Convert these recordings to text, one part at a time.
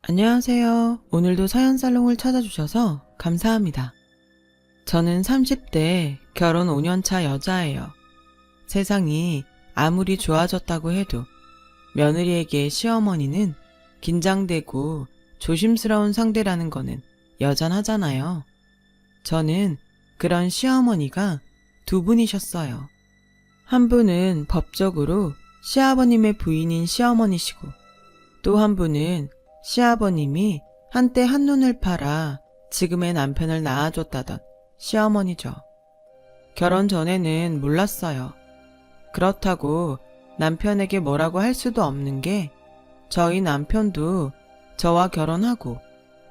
안녕하세요. 오늘도 사연살롱을 찾아주셔서 감사합니다. 저는 30대 결혼 5년차 여자예요. 세상이 아무리 좋아졌다고 해도 며느리에게 시어머니는 긴장되고 조심스러운 상대라는 거는 여전하잖아요. 저는 그런 시어머니가 두 분이셨어요. 한 분은 법적으로 시아버님의 부인인 시어머니시고, 또 한 분은 시아버님이 한때 한눈을 팔아 지금의 남편을 낳아줬다던 시어머니죠. 결혼 전에는 몰랐어요. 그렇다고 남편에게 뭐라고 할 수도 없는 게, 저희 남편도 저와 결혼하고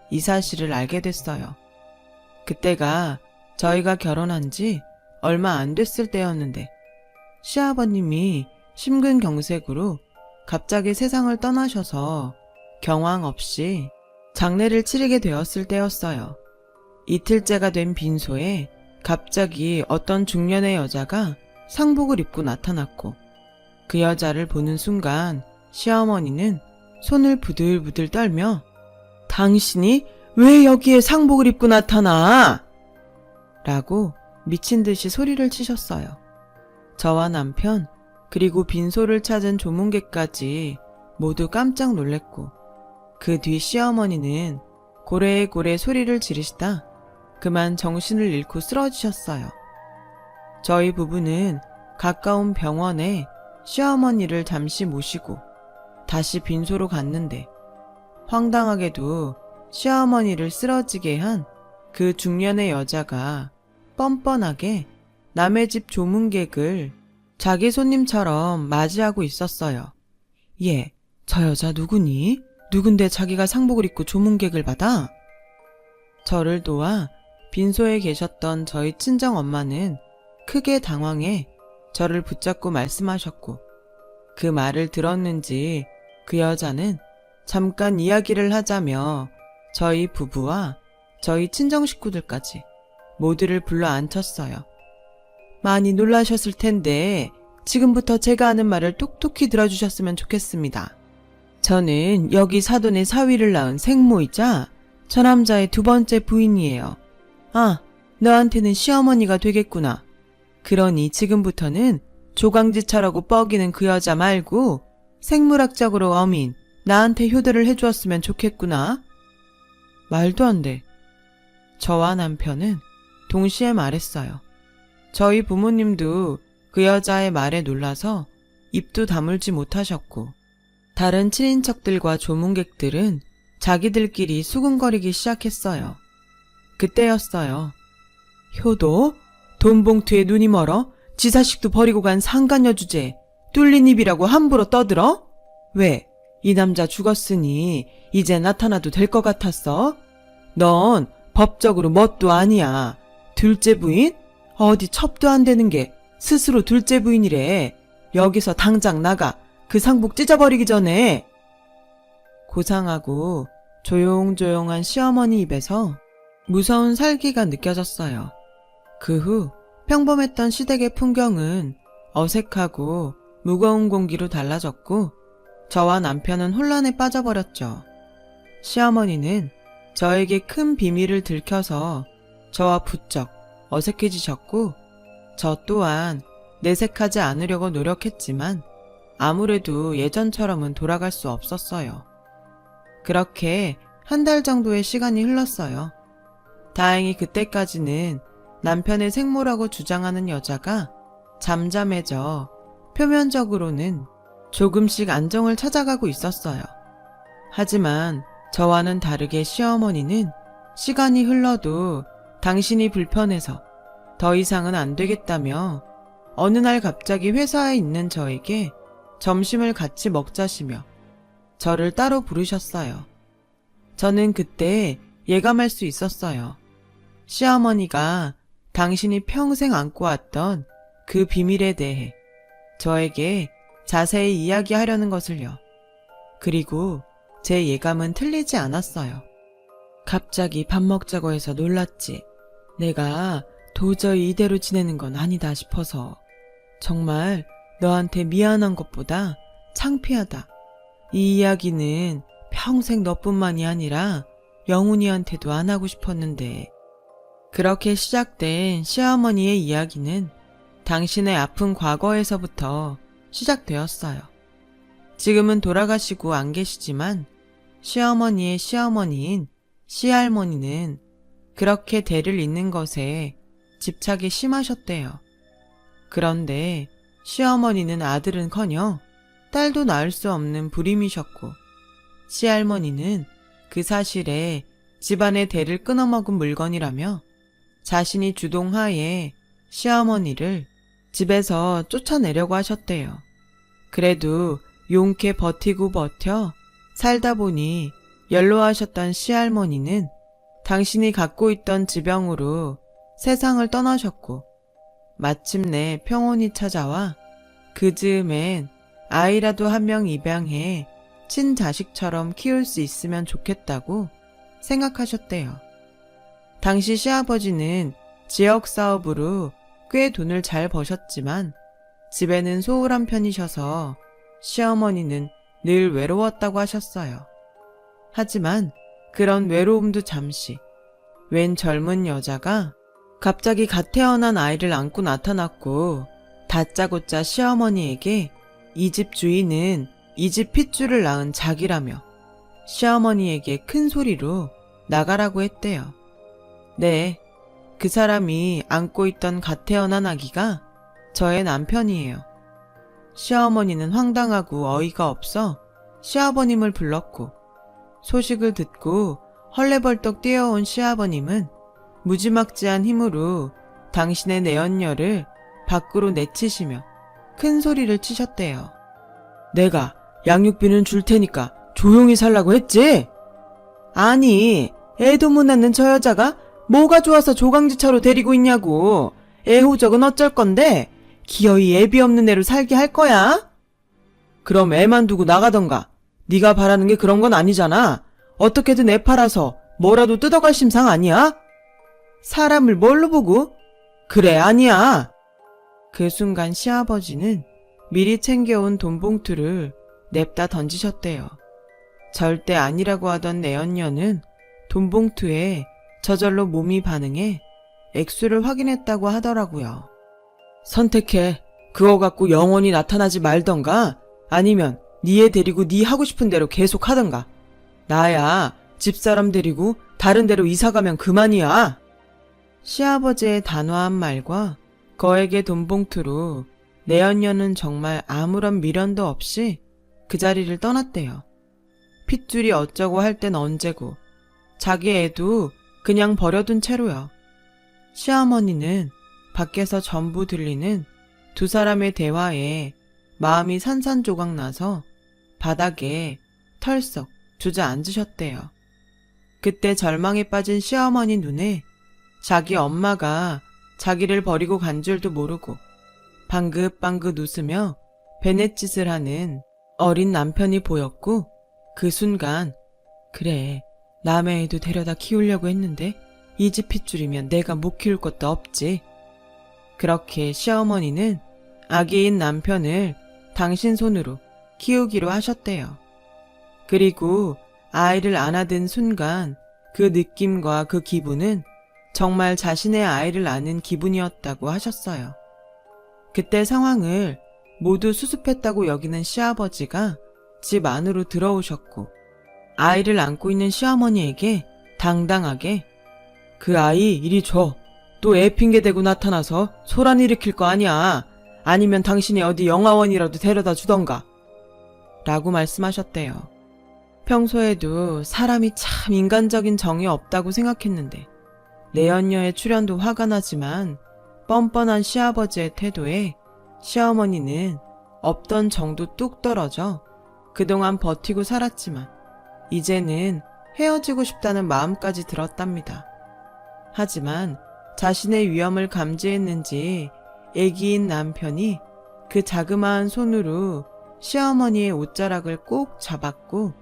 이 사실을 알게 됐어요. 그때가 저희가 결혼한 지 얼마 안 됐을 때였는데, 시아버님이 심근경색으로 갑자기 세상을 떠나셔서 경황 없이 장례를 치르게 되었을 때였어요. 이틀째가 된 빈소에 갑자기 어떤 중년의 여자가 상복을 입고 나타났고, 그 여자를 보는 순간 시어머니는 손을 부들부들 떨며 "당신이 왜 여기에 상복을 입고 나타나?" 라고 미친 듯이 소리를 치셨어요. 저와 남편, 그리고 빈소를 찾은 조문객까지 모두 깜짝 놀랬고, 그 뒤 시어머니는 고래고래 소리를 지르시다 그만 정신을 잃고 쓰러지셨어요. 저희 부부는 가까운 병원에 시어머니를 잠시 모시고 다시 빈소로 갔는데, 황당하게도 시어머니를 쓰러지게 한 그 중년의 여자가 뻔뻔하게 남의 집 조문객을 자기 손님처럼 맞이하고 있었어요. "얘, 저 여자 누구니? 누군데 자기가 상복을 입고 조문객을 받아?" 저를 도와 빈소에 계셨던 저희 친정엄마는 크게 당황해 저를 붙잡고 말씀하셨고, 그 말을 들었는지 그 여자는 잠깐 이야기를 하자며 저희 부부와 저희 친정 식구들까지 모두를 불러 앉혔어요. 많이 놀라셨을 텐데 지금부터 제가 하는 말을 똑똑히 들어주셨으면 좋겠습니다. 저는 여기 사돈의 사위를 낳은 생모이자 저 남자의 두 번째 부인이에요. 아, 너한테는 시어머니가 되겠구나. 그러니 지금부터는 조강지처라고 뻐기는 그 여자 말고 생물학적으로 어민 나한테 효도를 해주었으면 좋겠구나. 말도 안 돼. 저와 남편은 동시에 말했어요. 저희 부모님도 그 여자의 말에 놀라서 입도 다물지 못하셨고, 다른 친인척들과 조문객들은 자기들끼리 수군거리기 시작했어요. 그때였어요. 효도? 돈 봉투에 눈이 멀어? 지 자식도 버리고 간 상간녀 주제에 뚫린 입이라고 함부로 떠들어? 왜? 이 남자 죽었으니 이제 나타나도 될 것 같았어? 넌 법적으로 뭣도 아니야. 둘째 부인? 어디 첩도 안 되는 게 스스로 둘째 부인이래. 여기서 당장 나가. 그 상복 찢어버리기 전에. 고상하고 조용조용한 시어머니 입에서 무서운 살기가 느껴졌어요. 그 후 평범했던 시댁의 풍경은 어색하고 무거운 공기로 달라졌고, 저와 남편은 혼란에 빠져버렸죠. 시어머니는 저에게 큰 비밀을 들켜서 저와 부쩍 어색해지셨고, 저 또한 내색하지 않으려고 노력했지만 아무래도 예전처럼은 돌아갈 수 없었어요. 그렇게 한 달 정도의 시간이 흘렀어요. 다행히 그때까지는 남편의 생모라고 주장하는 여자가 잠잠해져 표면적으로는 조금씩 안정을 찾아가고 있었어요. 하지만 저와는 다르게 시어머니는 시간이 흘러도 당신이 불편해서 더 이상은 안 되겠다며 어느 날 갑자기 회사에 있는 저에게 점심을 같이 먹자시며 저를 따로 부르셨어요. 저는 그때 예감할 수 있었어요. 시어머니가 당신이 평생 안고 왔던 그 비밀에 대해 저에게 자세히 이야기하려는 것을요. 그리고 제 예감은 틀리지 않았어요. 갑자기 밥 먹자고 해서 놀랐지. 내가 도저히 이대로 지내는 건 아니다 싶어서. 정말 너한테 미안한 것보다 창피하다. 이 이야기는 평생 너뿐만이 아니라 영훈이한테도 안 하고 싶었는데. 그렇게 시작된 시어머니의 이야기는 당신의 아픈 과거에서부터 시작되었어요. 지금은 돌아가시고 안 계시지만 시어머니의 시어머니인 시할머니는 그렇게 대를 잇는 것에 집착이 심하셨대요. 그런데 시어머니는 아들은커녕 딸도 낳을 수 없는 불임이셨고, 시할머니는 그 사실에 집안의 대를 끊어먹은 물건이라며 자신이 주동하에 시어머니를 집에서 쫓아내려고 하셨대요. 그래도 용케 버티고 버텨 살다 보니 연로하셨던 시할머니는 당신이 갖고 있던 지병으로 세상을 떠나셨고, 마침내 평온이 찾아와 그 즈음엔 아이라도 한 명 입양해 친자식처럼 키울 수 있으면 좋겠다고 생각하셨대요. 당시 시아버지는 지역사업으로 꽤 돈을 잘 버셨지만 집에는 소홀한 편이셔서 시어머니는 늘 외로웠다고 하셨어요. 하지만 그런 외로움도 잠시, 웬 젊은 여자가 갑자기 갓 태어난 아이를 안고 나타났고 다짜고짜 시어머니에게 이 집 주인은 이 집 핏줄을 낳은 자기라며 시어머니에게 큰 소리로 나가라고 했대요. 네, 그 사람이 안고 있던 갓 태어난 아기가 저의 남편이에요. 시어머니는 황당하고 어이가 없어 시아버님을 불렀고, 소식을 듣고 헐레벌떡 뛰어온 시아버님은 무지막지한 힘으로 당신의 내연녀를 밖으로 내치시며 큰 소리를 치셨대요. 내가 양육비는 줄 테니까 조용히 살라고 했지? 아니, 애도 못 낳는 저 여자가 뭐가 좋아서 조강지차로 데리고 있냐고. 애 호적은 어쩔 건데 기어이 애비 없는 애로 살게 할 거야? 그럼 애만 두고 나가던가. 네가 바라는 게 그런 건 아니잖아. 어떻게든 애 팔아서 뭐라도 뜯어갈 심상 아니야? 사람을 뭘로 보고? 그래, 아니야. 그 순간 시아버지는 미리 챙겨온 돈봉투를 냅다 던지셨대요. 절대 아니라고 하던 내연녀는 돈봉투에 저절로 몸이 반응해 액수를 확인했다고 하더라고요. 선택해. 그거 갖고 영원히 나타나지 말던가 아니면 네 애 데리고 네 하고 싶은 대로 계속 하던가. 나야 집사람 데리고 다른 데로 이사가면 그만이야. 시아버지의 단호한 말과 거액의 돈봉투로 내연녀는 정말 아무런 미련도 없이 그 자리를 떠났대요. 핏줄이 어쩌고 할 땐 언제고 자기 애도 그냥 버려둔 채로요. 시어머니는 밖에서 전부 들리는 두 사람의 대화에 마음이 산산조각 나서 바닥에 털썩 주저앉으셨대요. 그때 절망에 빠진 시어머니 눈에 자기 엄마가 자기를 버리고 간 줄도 모르고 방긋방긋 웃으며 베넷짓을 하는 어린 남편이 보였고, 그 순간 그래, 남의 애도 데려다 키우려고 했는데 이 집 핏줄이면 내가 못 키울 것도 없지. 그렇게 시어머니는 아기인 남편을 당신 손으로 키우기로 하셨대요. 그리고 아이를 안아든 순간 그 느낌과 그 기분은 정말 자신의 아이를 안은 기분이었다고 하셨어요. 그때 상황을 모두 수습했다고 여기는 시아버지가 집 안으로 들어오셨고, 아이를 안고 있는 시어머니에게 당당하게 그 아이 이리 줘. 또 애 핑계 대고 나타나서 소란 일으킬 거 아니야. 아니면 당신이 어디 영화원이라도 데려다 주던가. 라고 말씀하셨대요. 평소에도 사람이 참 인간적인 정이 없다고 생각했는데 내연녀의 출연도 화가 나지만 뻔뻔한 시아버지의 태도에 시어머니는 없던 정도 뚝 떨어져 그동안 버티고 살았지만 이제는 헤어지고 싶다는 마음까지 들었답니다. 하지만 자신의 위험을 감지했는지 애기인 남편이 그 자그마한 손으로 시어머니의 옷자락을 꼭 잡았고,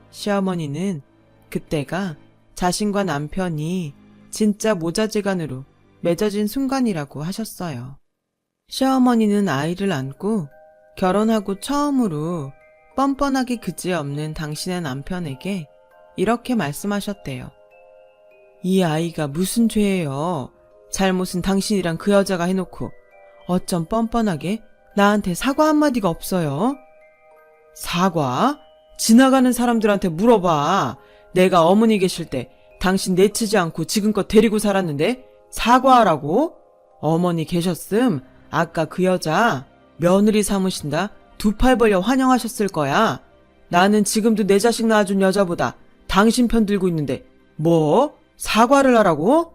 시어머니는 그때가 자신과 남편이 진짜 모자지간으로 맺어진 순간이라고 하셨어요. 시어머니는 아이를 안고 결혼하고 처음으로 뻔뻔하기 그지없는 당신의 남편에게 이렇게 말씀하셨대요. 이 아이가 무슨 죄예요? 잘못은 당신이랑 그 여자가 해놓고 어쩜 뻔뻔하게 나한테 사과 한마디가 없어요? 사과? 지나가는 사람들한테 물어봐. 내가 어머니 계실 때 당신 내치지 않고 지금껏 데리고 살았는데 사과하라고? 어머니 계셨음 아까 그 여자 며느리 삼으신다 두 팔 벌려 환영하셨을 거야. 나는 지금도 내 자식 낳아준 여자보다 당신 편 들고 있는데 뭐? 사과를 하라고?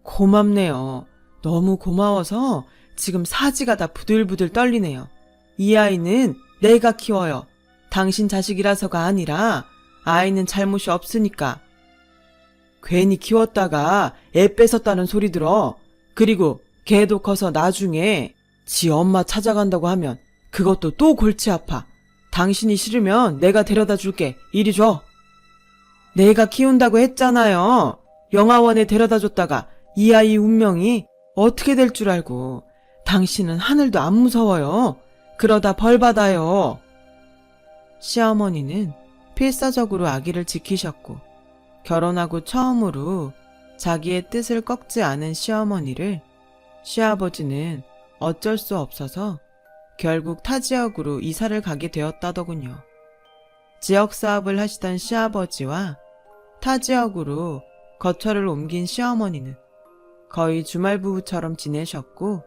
고맙네요. 너무 고마워서 지금 사지가 다 부들부들 떨리네요. 이 아이는 내가 키워요. 당신 자식이라서가 아니라 아이는 잘못이 없으니까. 괜히 키웠다가 애 뺏었다는 소리 들어. 그리고 걔도 커서 나중에 지 엄마 찾아간다고 하면 그것도 또 골치 아파. 당신이 싫으면 내가 데려다 줄게. 이리 줘. 내가 키운다고 했잖아요. 영아원에 데려다 줬다가 이 아이 운명이 어떻게 될 줄 알고. 당신은 하늘도 안 무서워요. 그러다 벌 받아요. 시어머니는 필사적으로 아기를 지키셨고 결혼하고 처음으로 자기의 뜻을 꺾지 않은 시어머니를 시아버지는 어쩔 수 없어서 결국 타 지역으로 이사를 가게 되었다더군요. 지역 사업을 하시던 시아버지와 타 지역으로 거처를 옮긴 시어머니는 거의 주말 부부처럼 지내셨고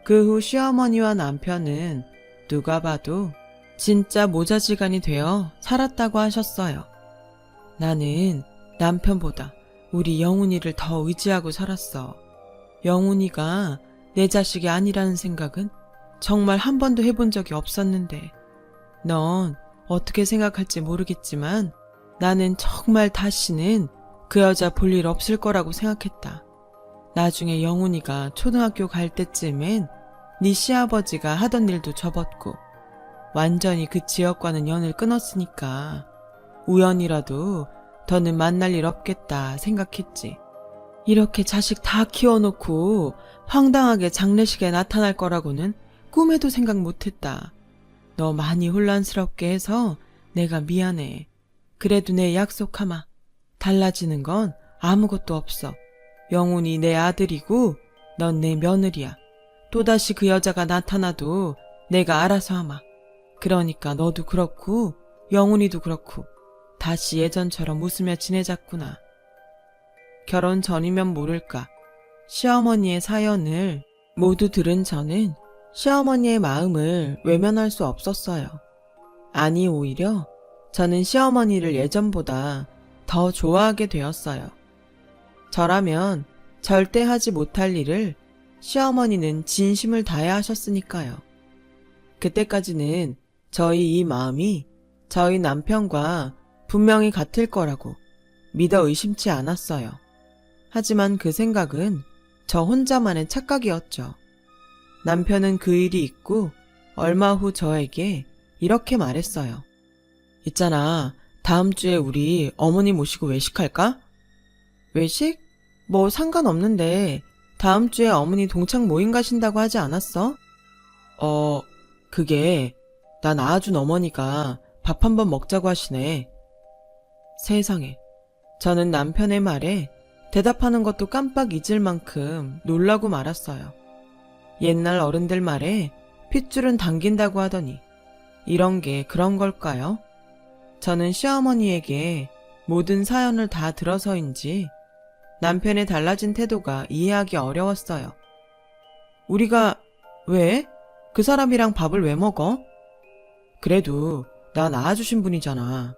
그 후 시어머니와 남편은 누가 봐도 진짜 모자지간이 되어 살았다고 하셨어요. 나는 남편보다 우리 영훈이를 더 의지하고 살았어. 영훈이가 내 자식이 아니라는 생각은 정말 한 번도 해본 적이 없었는데 넌 어떻게 생각할지 모르겠지만 나는 정말 다시는 그 여자 볼 일 없을 거라고 생각했다. 나중에 영훈이가 초등학교 갈 때쯤엔 네 시아버지가 하던 일도 접었고 완전히 그 지역과는 연을 끊었으니까 우연이라도 더는 만날 일 없겠다 생각했지. 이렇게 자식 다 키워놓고 황당하게 장례식에 나타날 거라고는 꿈에도 생각 못했다. 너 많이 혼란스럽게 해서 내가 미안해. 그래도 내 약속하마. 달라지는 건 아무것도 없어. 영훈이 내 아들이고 넌 내 며느리야. 또다시 그 여자가 나타나도 내가 알아서 하마. 그러니까 너도 그렇고 영훈이도 그렇고 다시 예전처럼 웃으며 지내자꾸나. 결혼 전이면 모를까 시어머니의 사연을 모두 들은 저는 시어머니의 마음을 외면할 수 없었어요. 아니 오히려 저는 시어머니를 예전보다 더 좋아하게 되었어요. 저라면 절대 하지 못할 일을 시어머니는 진심을 다해 하셨으니까요. 그때까지는 저희 이 마음이 저희 남편과 분명히 같을 거라고 믿어 의심치 않았어요. 하지만 그 생각은 저 혼자만의 착각이었죠. 남편은 그 일이 있고 얼마 후 저에게 이렇게 말했어요. 있잖아, 다음 주에 우리 어머니 모시고 외식할까? 외식? 뭐 상관없는데 다음 주에 어머니 동창 모임 가신다고 하지 않았어? 그게 나 낳아준 어머니가 밥 한번 먹자고 하시네. 세상에, 저는 남편의 말에 대답하는 것도 깜빡 잊을 만큼 놀라고 말았어요. 옛날 어른들 말에 핏줄은 당긴다고 하더니 이런 게 그런 걸까요? 저는 시어머니에게 모든 사연을 다 들어서인지 남편의 달라진 태도가 이해하기 어려웠어요. 우리가 왜? 그 사람이랑 밥을 왜 먹어? 그래도 나 낳아주신 분이잖아.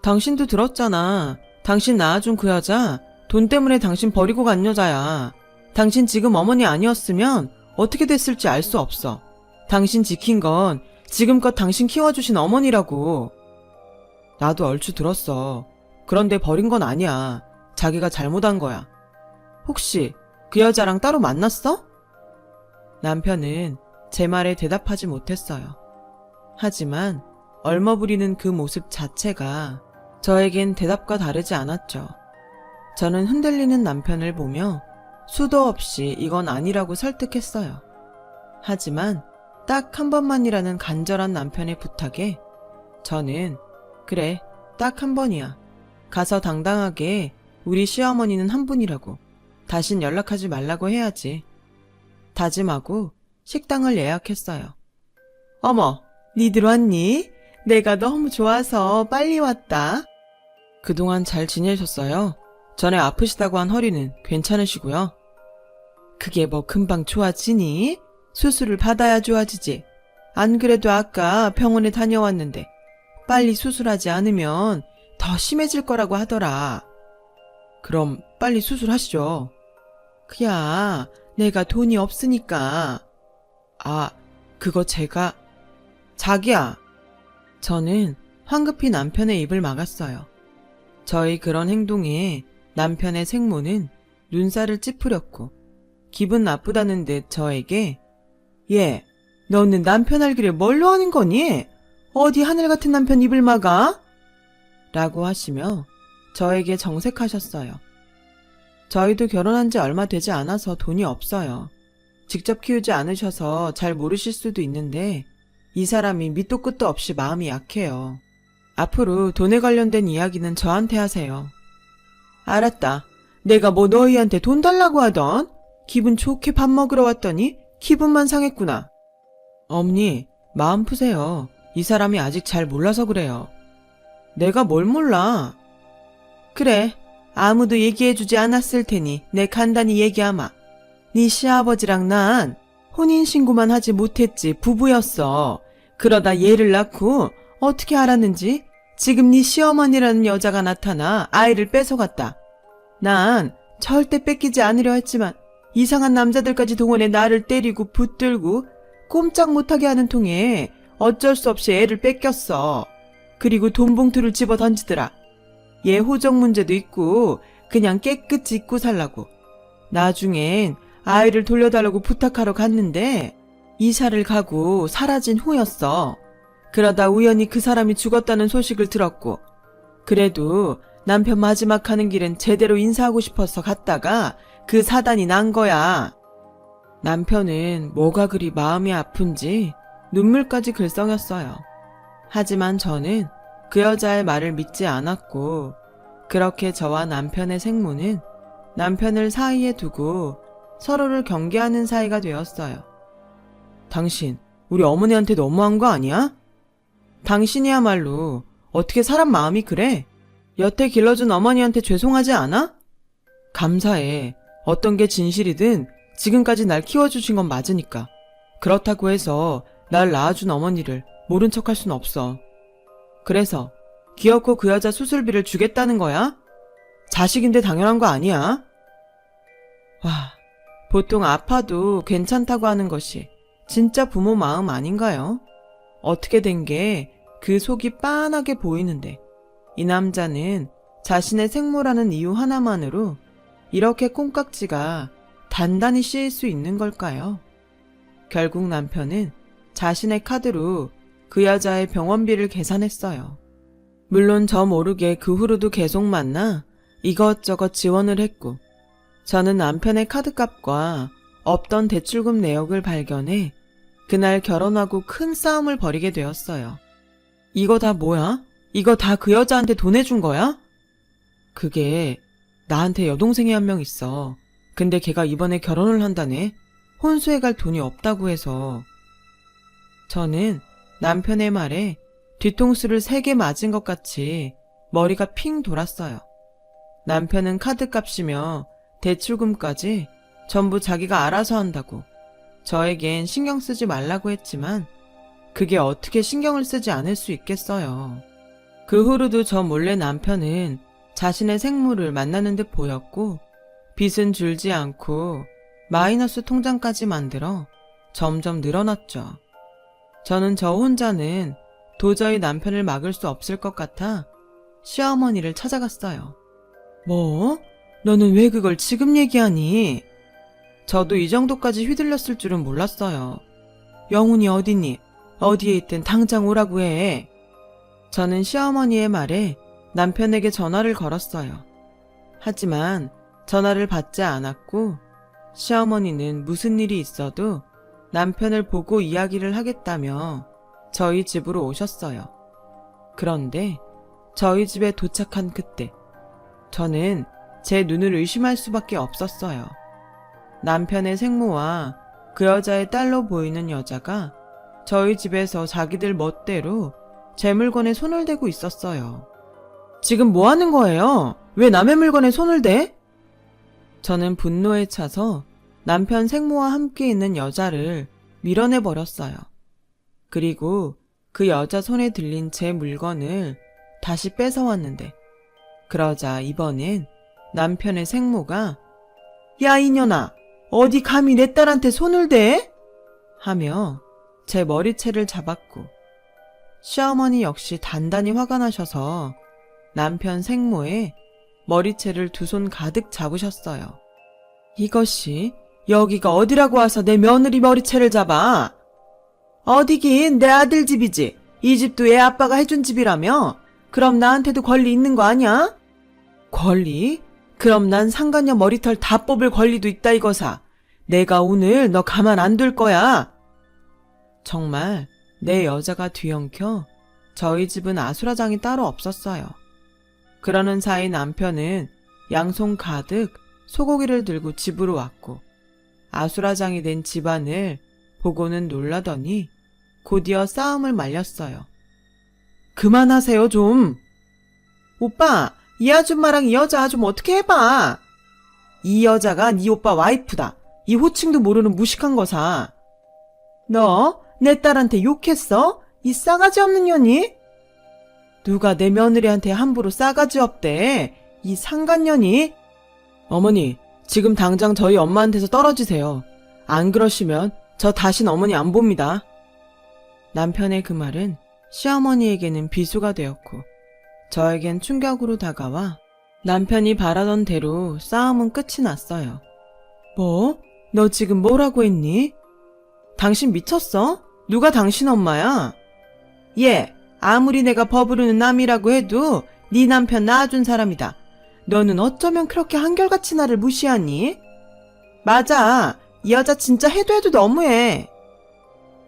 당신도 들었잖아. 당신 낳아준 그 여자 돈 때문에 당신 버리고 간 여자야. 당신 지금 어머니 아니었으면 어떻게 됐을지 알 수 없어. 당신 지킨 건 지금껏 당신 키워주신 어머니라고. 나도 얼추 들었어. 그런데 버린 건 아니야. 자기가 잘못한 거야. 혹시 그 여자랑 따로 만났어? 남편은 제 말에 대답하지 못했어요. 하지만 얼머부리는 그 모습 자체가 저에겐 대답과 다르지 않았죠. 저는 흔들리는 남편을 보며 수도 없이 이건 아니라고 설득했어요. 하지만 딱 한 번만이라는 간절한 남편의 부탁에 저는 그래, 딱 한 번이야. 가서 당당하게 우리 시어머니는 한 분이라고 다신 연락하지 말라고 해야지. 다짐하고 식당을 예약했어요. 어머, 니들 왔니? 내가 너무 좋아서 빨리 왔다. 그동안 잘 지내셨어요? 전에 아프시다고 한 허리는 괜찮으시고요? 그게 뭐 금방 좋아지니? 수술을 받아야 좋아지지. 안 그래도 아까 병원에 다녀왔는데 빨리 수술하지 않으면 더 심해질 거라고 하더라. 그럼 빨리 수술하시죠. 그야 내가 돈이 없으니까. 아, 그거 제가... 자기야. 저는 황급히 남편의 입을 막았어요. 저희 그런 행동에 남편의 생모는 눈살을 찌푸렸고 기분 나쁘다는 듯 저에게 얘, 너는 남편 알기를 뭘로 하는 거니? 어디 하늘 같은 남편 입을 막아? 라고 하시며 저에게 정색하셨어요. 저희도 결혼한 지 얼마 되지 않아서 돈이 없어요. 직접 키우지 않으셔서 잘 모르실 수도 있는데 이 사람이 밑도 끝도 없이 마음이 약해요. 앞으로 돈에 관련된 이야기는 저한테 하세요. 알았다. 내가 뭐 너희한테 돈 달라고 하던? 기분 좋게 밥 먹으러 왔더니 기분만 상했구나. 어머니, 마음 푸세요. 이 사람이 아직 잘 몰라서 그래요. 내가 뭘 몰라? 그래, 아무도 얘기해주지 않았을 테니 내 간단히 얘기하마. 네 시아버지랑 난 혼인신고만 하지 못했지 부부였어. 그러다 얘를 낳고 어떻게 알았는지 지금 네 시어머니라는 여자가 나타나 아이를 뺏어갔다. 난 절대 뺏기지 않으려 했지만 이상한 남자들까지 동원해 나를 때리고 붙들고 꼼짝 못하게 하는 통에 어쩔 수 없이 애를 뺏겼어. 그리고 돈 봉투를 집어 던지더라. 얘 호적 문제도 있고 그냥 깨끗이 잊고 살라고. 나중엔 아이를 돌려달라고 부탁하러 갔는데 이사를 가고 사라진 후였어. 그러다 우연히 그 사람이 죽었다는 소식을 들었고 그래도 남편 마지막 가는 길은 제대로 인사하고 싶어서 갔다가 그 사단이 난 거야. 남편은 뭐가 그리 마음이 아픈지 눈물까지 글썽였어요. 하지만 저는 그 여자의 말을 믿지 않았고 그렇게 저와 남편의 생모는 남편을 사이에 두고 서로를 경계하는 사이가 되었어요. 당신, 우리 어머니한테 너무한 거 아니야? 당신이야말로 어떻게 사람 마음이 그래? 여태 길러준 어머니한테 죄송하지 않아? 감사해. 어떤 게 진실이든 지금까지 날 키워주신 건 맞으니까. 그렇다고 해서 날 낳아준 어머니를 모른 척할 순 없어. 그래서 기어코 그 여자 수술비를 주겠다는 거야? 자식인데 당연한 거 아니야? 와, 보통 아파도 괜찮다고 하는 것이 진짜 부모 마음 아닌가요? 어떻게 된 게 그 속이 빤하게 보이는데 이 남자는 자신의 생모라는 이유 하나만으로 이렇게 콩깍지가 단단히 씌일 수 있는 걸까요? 결국 남편은 자신의 카드로 그 여자의 병원비를 계산했어요. 물론 저 모르게 그 후로도 계속 만나 이것저것 지원을 했고 저는 남편의 카드값과 없던 대출금 내역을 발견해 그날 결혼하고 큰 싸움을 벌이게 되었어요. 이거 다 뭐야? 이거 다 그 여자한테 돈 해준 거야? 그게 나한테 여동생이 한 명 있어. 근데 걔가 이번에 결혼을 한다네. 혼수해 갈 돈이 없다고 해서. 저는 남편의 말에 뒤통수를 3개 맞은 것 같이 머리가 핑 돌았어요. 남편은 카드값이며 대출금까지 전부 자기가 알아서 한다고 저에겐 신경 쓰지 말라고 했지만 그게 어떻게 신경을 쓰지 않을 수 있겠어요. 그 후로도 저 몰래 남편은 자신의 생모를 만나는 듯 보였고 빚은 줄지 않고 마이너스 통장까지 만들어 점점 늘어났죠. 저는 저 혼자는 도저히 남편을 막을 수 없을 것 같아 시어머니를 찾아갔어요. 뭐? 너는 왜 그걸 지금 얘기하니? 저도 이 정도까지 휘둘렸을 줄은 몰랐어요. 영훈이 어디니? 어디에 있든 당장 오라고 해. 저는 시어머니의 말에 남편에게 전화를 걸었어요. 하지만 전화를 받지 않았고 시어머니는 무슨 일이 있어도 남편을 보고 이야기를 하겠다며 저희 집으로 오셨어요. 그런데 저희 집에 도착한 그때 저는 제 눈을 의심할 수밖에 없었어요. 남편의 생모와 그 여자의 딸로 보이는 여자가 저희 집에서 자기들 멋대로 제 물건에 손을 대고 있었어요. 지금 뭐 하는 거예요? 왜 남의 물건에 손을 대? 저는 분노에 차서 남편 생모와 함께 있는 여자를 밀어내버렸어요. 그리고 그 여자 손에 들린 제 물건을 다시 뺏어왔는데 그러자 이번엔 남편의 생모가 야 이년아 어디 감히 내 딸한테 손을 대? 하며 제 머리채를 잡았고 시어머니 역시 단단히 화가 나셔서 남편 생모의 머리채를 두 손 가득 잡으셨어요. 이것이 여기가 어디라고 와서 내 며느리 머리채를 잡아? 어디긴 내 아들 집이지. 이 집도 얘 아빠가 해준 집이라며? 그럼 나한테도 권리 있는 거 아니야? 권리? 그럼 난 상간녀 머리털 다 뽑을 권리도 있다 이거사. 내가 오늘 너 가만 안 둘 거야. 정말 내 여자가 뒤엉켜 저희 집은 아수라장이 따로 없었어요. 그러는 사이 남편은 양손 가득 소고기를 들고 집으로 왔고 아수라장이 된 집안을 보고는 놀라더니 곧이어 싸움을 말렸어요. 그만하세요 좀. 오빠 이 아줌마랑 이 여자 좀 어떻게 해봐. 이 여자가 네 오빠 와이프다. 이 호칭도 모르는 무식한 거사. 너 내 딸한테 욕했어? 이 싸가지 없는 년이? 누가 내 며느리한테 함부로 싸가지 없대. 이 상간년이? 어머니 지금 당장 저희 엄마한테서 떨어지세요. 안 그러시면 저 다신 어머니 안 봅니다. 남편의 그 말은 시어머니에게는 비수가 되었고 저에겐 충격으로 다가와 남편이 바라던 대로 싸움은 끝이 났어요. 뭐? 너 지금 뭐라고 했니? 당신 미쳤어? 누가 당신 엄마야? 예, 아무리 내가 버부르는 남이라고 해도 네 남편 낳아준 사람이다. 너는 어쩌면 그렇게 한결같이 나를 무시하니? 맞아, 이 여자 진짜 해도 너무해.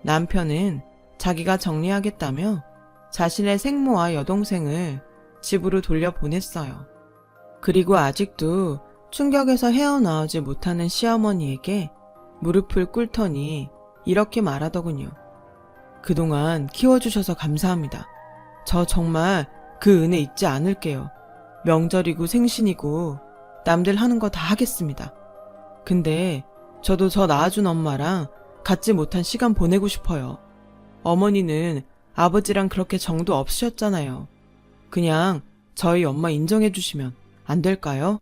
남편은 자기가 정리하겠다며 자신의 생모와 여동생을 집으로 돌려보냈어요. 그리고 아직도 충격에서 헤어나오지 못하는 시어머니에게 무릎을 꿇더니 이렇게 말하더군요. 그동안 키워주셔서 감사합니다. 저 정말 그 은혜 잊지 않을게요. 명절이고 생신이고 남들 하는 거 다 하겠습니다. 근데 저도 저 낳아준 엄마랑 갖지 못한 시간 보내고 싶어요. 어머니는 아버지랑 그렇게 정도 없으셨잖아요. 그냥 저희 엄마 인정해 주시면 안 될까요?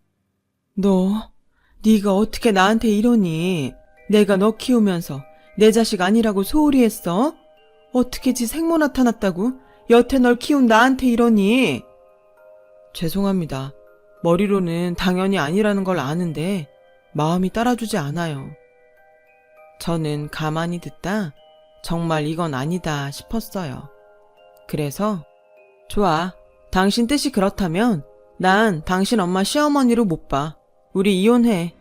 네가 어떻게 나한테 이러니? 내가 너 키우면서 내 자식 아니라고 소홀히 했어? 어떻게 지 생모 나타났다고 여태 널 키운 나한테 이러니? 죄송합니다. 머리로는 당연히 아니라는 걸 아는데 마음이 따라주지 않아요. 저는 가만히 듣다 정말 이건 아니다 싶었어요. 그래서 좋아. 당신 뜻이 그렇다면 난 당신 엄마 시어머니로 못 봐. 우리 이혼해.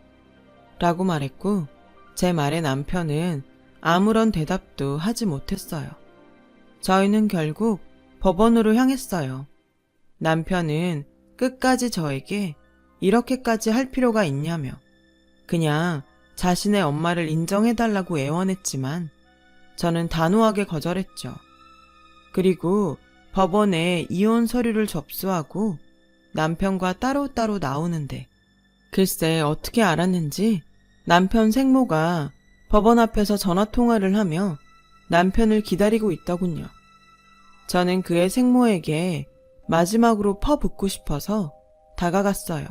라고 말했고 제 말에 남편은 아무런 대답도 하지 못했어요. 저희는 결국 법원으로 향했어요. 남편은 끝까지 저에게 이렇게까지 할 필요가 있냐며 그냥 자신의 엄마를 인정해달라고 애원했지만 저는 단호하게 거절했죠. 그리고 법원에 이혼 서류를 접수하고 남편과 따로따로 나오는데 글쎄 어떻게 알았는지 남편 생모가 법원 앞에서 전화통화를 하며 남편을 기다리고 있더군요. 저는 그의 생모에게 마지막으로 퍼붓고 싶어서 다가갔어요.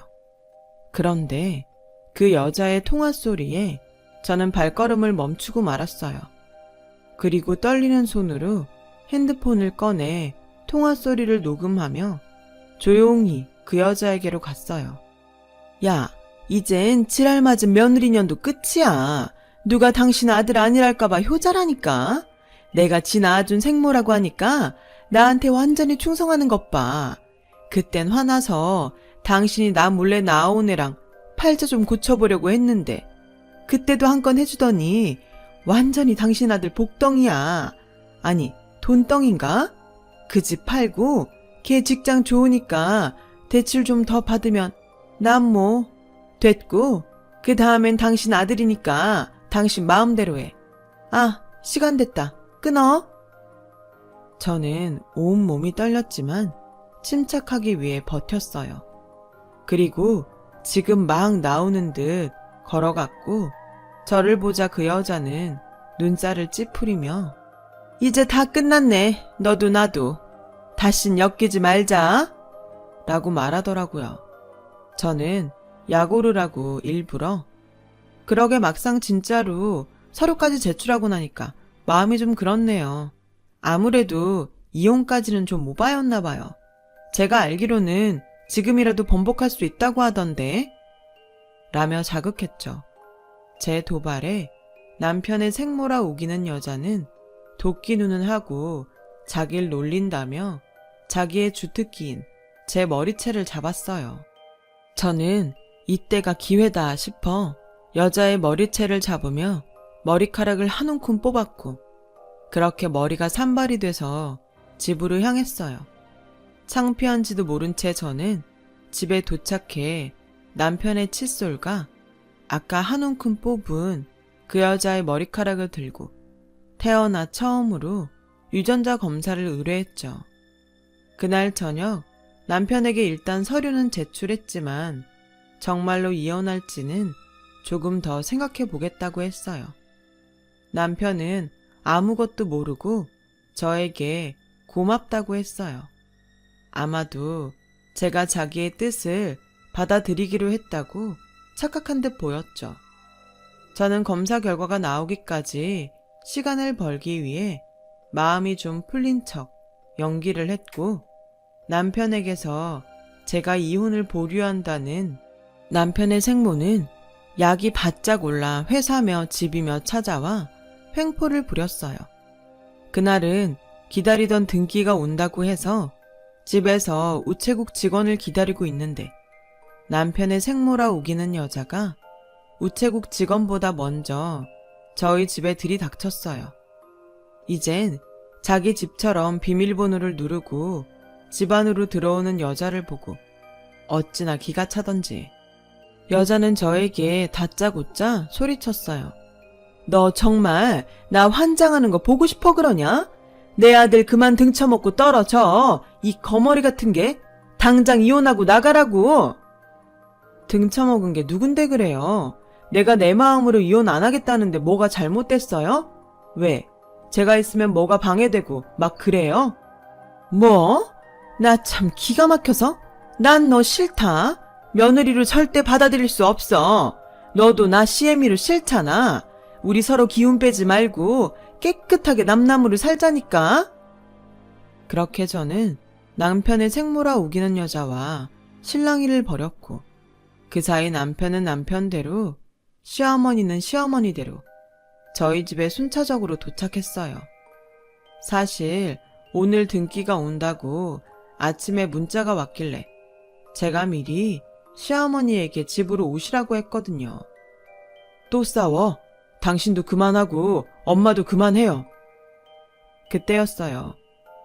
그런데 그 여자의 통화 소리에 저는 발걸음을 멈추고 말았어요. 그리고 떨리는 손으로 핸드폰을 꺼내 통화 소리를 녹음하며 조용히 그 여자에게로 갔어요. 야, 이젠 지랄 맞은 며느리년도 끝이야. 누가 당신 아들 아니랄까봐 효자라니까. 내가 지 낳아준 생모라고 하니까 나한테 완전히 충성하는 것 봐. 그땐 화나서 당신이 나 몰래 낳아온 애랑 팔자 좀 고쳐보려고 했는데 그때도 한 건 해주더니 완전히 당신 아들 복덩이야. 아니 돈덩인가? 그 집 팔고 걔 직장 좋으니까 대출 좀 더 받으면 난 뭐 됐고 그 다음엔 당신 아들이니까 당신 마음대로 해. 아, 시간 됐다. 끊어. 저는 온몸이 떨렸지만 침착하기 위해 버텼어요. 그리고 지금 막 나오는 듯 걸어갔고 저를 보자 그 여자는 눈살을 찌푸리며 이제 다 끝났네. 너도 나도. 다신 엮이지 말자. 라고 말하더라고요. 저는 약오르라고 일부러 그러게 막상 진짜로 서류까지 제출하고 나니까 마음이 좀 그렇네요. 아무래도 이혼까지는 좀 오바였나 봐요. 제가 알기로는 지금이라도 번복할 수 있다고 하던데 라며 자극했죠. 제 도발에 남편의 생모라 우기는 여자는 도끼 눈은 하고 자기를 놀린다며 자기의 주특기인 제 머리채를 잡았어요. 저는 이때가 기회다 싶어 여자의 머리채를 잡으며 머리카락을 한 움큼 뽑았고 그렇게 머리가 산발이 돼서 집으로 향했어요. 창피한지도 모른 채 저는 집에 도착해 남편의 칫솔과 아까 한 움큼 뽑은 그 여자의 머리카락을 들고 태어나 처음으로 유전자 검사를 의뢰했죠. 그날 저녁 남편에게 일단 서류는 제출했지만 정말로 이혼할지는 조금 더 생각해 보겠다고 했어요. 남편은 아무것도 모르고 저에게 고맙다고 했어요. 아마도 제가 자기의 뜻을 받아들이기로 했다고 착각한 듯 보였죠. 저는 검사 결과가 나오기까지 시간을 벌기 위해 마음이 좀 풀린 척 연기를 했고 남편에게서 제가 이혼을 보류한다는 남편의 생모는 약이 바짝 올라 회사며 집이며 찾아와 횡포를 부렸어요. 그날은 기다리던 등기가 온다고 해서 집에서 우체국 직원을 기다리고 있는데 남편의 생모라 우기는 여자가 우체국 직원보다 먼저 저희 집에 들이닥쳤어요. 이젠 자기 집처럼 비밀번호를 누르고 집 안으로 들어오는 여자를 보고 어찌나 기가 차던지 여자는 저에게 다짜고짜 소리쳤어요. 너 정말 나 환장하는 거 보고 싶어 그러냐? 내 아들 그만 등쳐먹고 떨어져. 이 거머리 같은 게 당장 이혼하고 나가라고. 등쳐먹은 게 누군데 그래요? 내가 내 마음으로 이혼 안 하겠다는데 뭐가 잘못됐어요? 왜? 제가 있으면 뭐가 방해되고 막 그래요? 뭐? 나 참 기가 막혀서? 난 너 싫다. 며느리로 절대 받아들일 수 없어. 너도 나 CM이로 싫잖아. 우리 서로 기운 빼지 말고 깨끗하게 남남으로 살자니까. 그렇게 저는 남편의 생모라 우기는 여자와 실랑이를 벌였고 그 사이 남편은 남편대로 시어머니는 시어머니대로 저희 집에 순차적으로 도착했어요. 사실 오늘 등기가 온다고 아침에 문자가 왔길래 제가 미리 시어머니에게 집으로 오시라고 했거든요. 또 싸워? 당신도 그만하고 엄마도 그만해요. 그때였어요.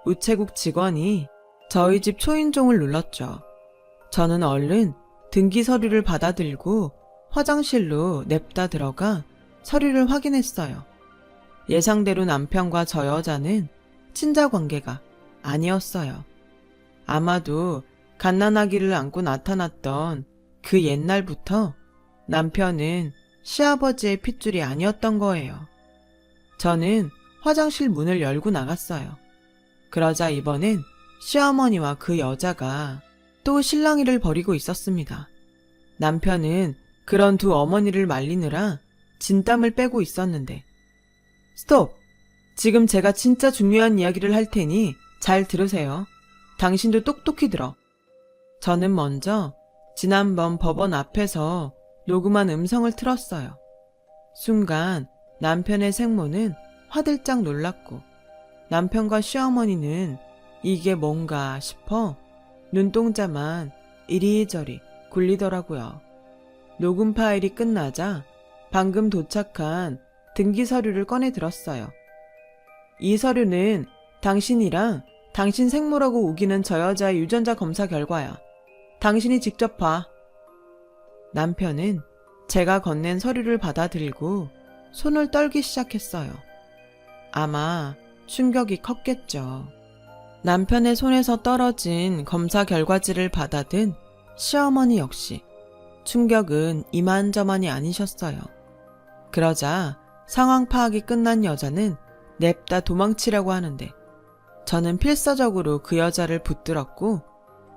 우체국 직원이 저희 집 초인종을 눌렀죠. 저는 얼른 등기 서류를 받아들고 화장실로 냅다 들어가 서류를 확인했어요. 예상대로 남편과 저 여자는 친자 관계가 아니었어요. 아마도 갓난아기를 안고 나타났던 그 옛날부터 남편은 시아버지의 핏줄이 아니었던 거예요. 저는 화장실 문을 열고 나갔어요. 그러자 이번엔 시어머니와 그 여자가 또 실랑이를 벌이고 있었습니다. 남편은 그런 두 어머니를 말리느라 진땀을 빼고 있었는데 스톱! 지금 제가 진짜 중요한 이야기를 할 테니 잘 들으세요. 당신도 똑똑히 들어. 저는 먼저 지난번 법원 앞에서 녹음한 음성을 틀었어요. 순간 남편의 생모는 화들짝 놀랐고 남편과 시어머니는 이게 뭔가 싶어 눈동자만 이리저리 굴리더라고요. 녹음 파일이 끝나자 방금 도착한 등기 서류를 꺼내 들었어요. 이 서류는 당신이랑 당신 생모라고 우기는 저 여자의 유전자 검사 결과야. 당신이 직접 봐. 남편은 제가 건넨 서류를 받아들이고 손을 떨기 시작했어요. 아마 충격이 컸겠죠. 남편의 손에서 떨어진 검사 결과지를 받아든 시어머니 역시 충격은 이만저만이 아니셨어요. 그러자 상황 파악이 끝난 여자는 냅다 도망치려고 하는데 저는 필사적으로 그 여자를 붙들었고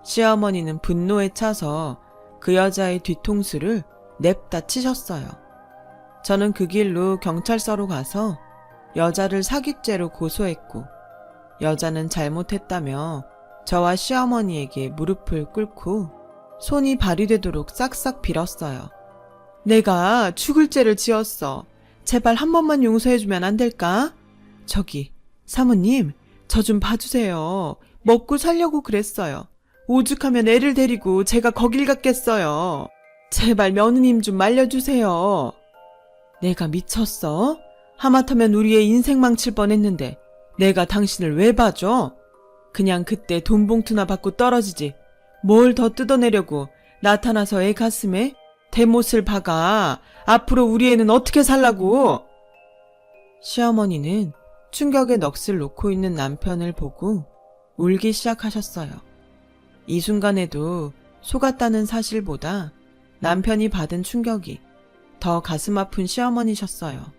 시어머니는 분노에 차서 그 여자의 뒤통수를 냅다 치셨어요. 저는 그 길로 경찰서로 가서 여자를 사기죄로 고소했고 여자는 잘못했다며 저와 시어머니에게 무릎을 꿇고 손이 발휘되도록 싹싹 빌었어요. 내가 죽을 죄를 지었어. 제발 한 번만 용서해주면 안 될까? 저기 사모님, 저 좀 봐주세요. 먹고 살려고 그랬어요. 오죽하면 애를 데리고 제가 거길 갔겠어요. 제발 며느님 좀 말려주세요. 내가 미쳤어? 하마터면 우리의 인생 망칠 뻔했는데 내가 당신을 왜 봐줘? 그냥 그때 돈 봉투나 받고 떨어지지. 뭘 더 뜯어내려고 나타나서 애 가슴에 대못을 박아. 앞으로 우리 애는 어떻게 살라고? 시어머니는 충격의 넋을 놓고 있는 남편을 보고 울기 시작하셨어요. 이 순간에도 속았다는 사실보다 남편이 받은 충격이 더 가슴 아픈 시어머니셨어요.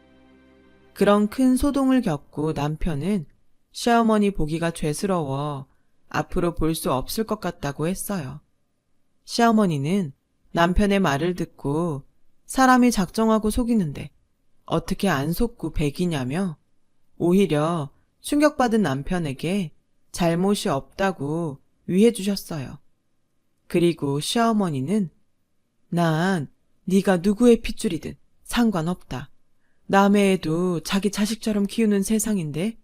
그런 큰 소동을 겪고 남편은 시어머니 보기가 죄스러워 앞으로 볼 수 없을 것 같다고 했어요. 시어머니는 남편의 말을 듣고 사람이 작정하고 속이는데 어떻게 안 속고 배기냐며 오히려 충격받은 남편에게 잘못이 없다고 위해 주셨어요. 그리고 시어머니는 난 네가 누구의 핏줄이든 상관없다. 남의 애도 자기 자식처럼 키우는 세상인데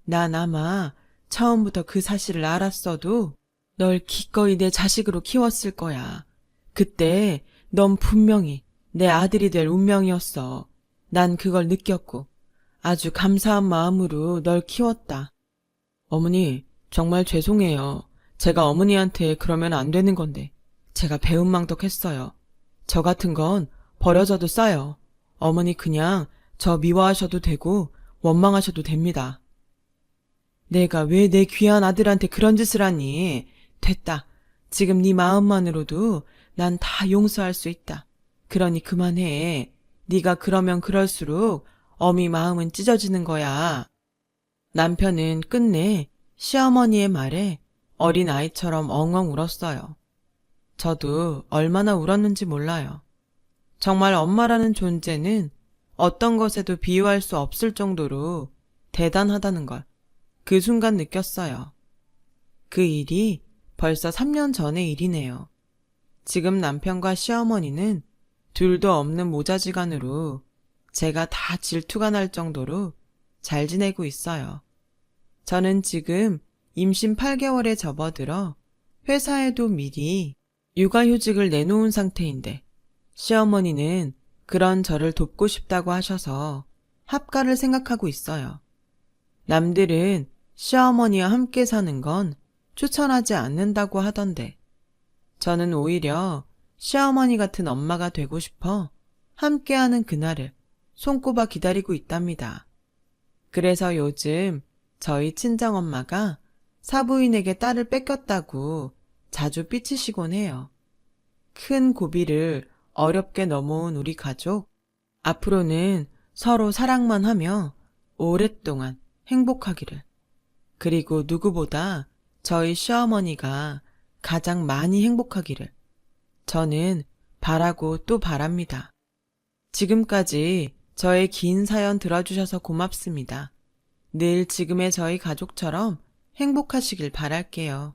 난 아마 처음부터 그 사실을 알았어도 널 기꺼이 내 자식으로 키웠을 거야. 그때 넌 분명히 내 아들이 될 운명이었어. 난 그걸 느꼈고 아주 감사한 마음으로 널 키웠다. 어머니, 정말 죄송해요. 제가 어머니한테 그러면 안 되는 건데 제가 배은망덕했어요. 저 같은 건 버려져도 싸요. 어머니 그냥 저 미워하셔도 되고 원망하셔도 됩니다. 내가 왜 내 귀한 아들한테 그런 짓을 하니? 됐다. 지금 네 마음만으로도 난 다 용서할 수 있다. 그러니 그만해. 네가 그러면 그럴수록 어미 마음은 찢어지는 거야. 남편은 끝내 시어머니의 말에 어린아이처럼 엉엉 울었어요. 저도 얼마나 울었는지 몰라요. 정말 엄마라는 존재는 어떤 것에도 비유할 수 없을 정도로 대단하다는 걸 그 순간 느꼈어요. 그 일이 벌써 3년 전의 일이네요. 지금 남편과 시어머니는 둘도 없는 모자지간으로 제가 다 질투가 날 정도로 잘 지내고 있어요. 저는 지금 임신 8개월에 접어들어 회사에도 미리 육아휴직을 내놓은 상태인데 시어머니는 그런 저를 돕고 싶다고 하셔서 합가를 생각하고 있어요. 남들은 시어머니와 함께 사는 건 추천하지 않는다고 하던데 저는 오히려 시어머니 같은 엄마가 되고 싶어 함께하는 그날을 손꼽아 기다리고 있답니다. 그래서 요즘 저희 친정엄마가 사부인에게 딸을 뺏겼다고 자주 삐치시곤 해요. 큰 고비를 어렵게 넘어온 우리 가족, 앞으로는 서로 사랑만 하며 오랫동안 행복하기를. 그리고 누구보다 저희 시어머니가 가장 많이 행복하기를 저는 바라고 또 바랍니다. 지금까지 저의 긴 사연 들어주셔서 고맙습니다. 늘 지금의 저희 가족처럼 행복하시길 바랄게요.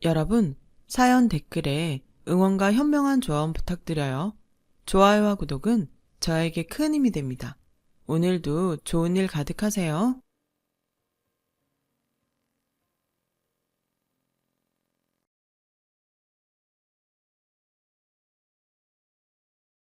여러분, 사연 댓글에 응원과 현명한 조언 부탁드려요. 좋아요와 구독은 저에게 큰 힘이 됩니다. 오늘도 좋은 일 가득하세요.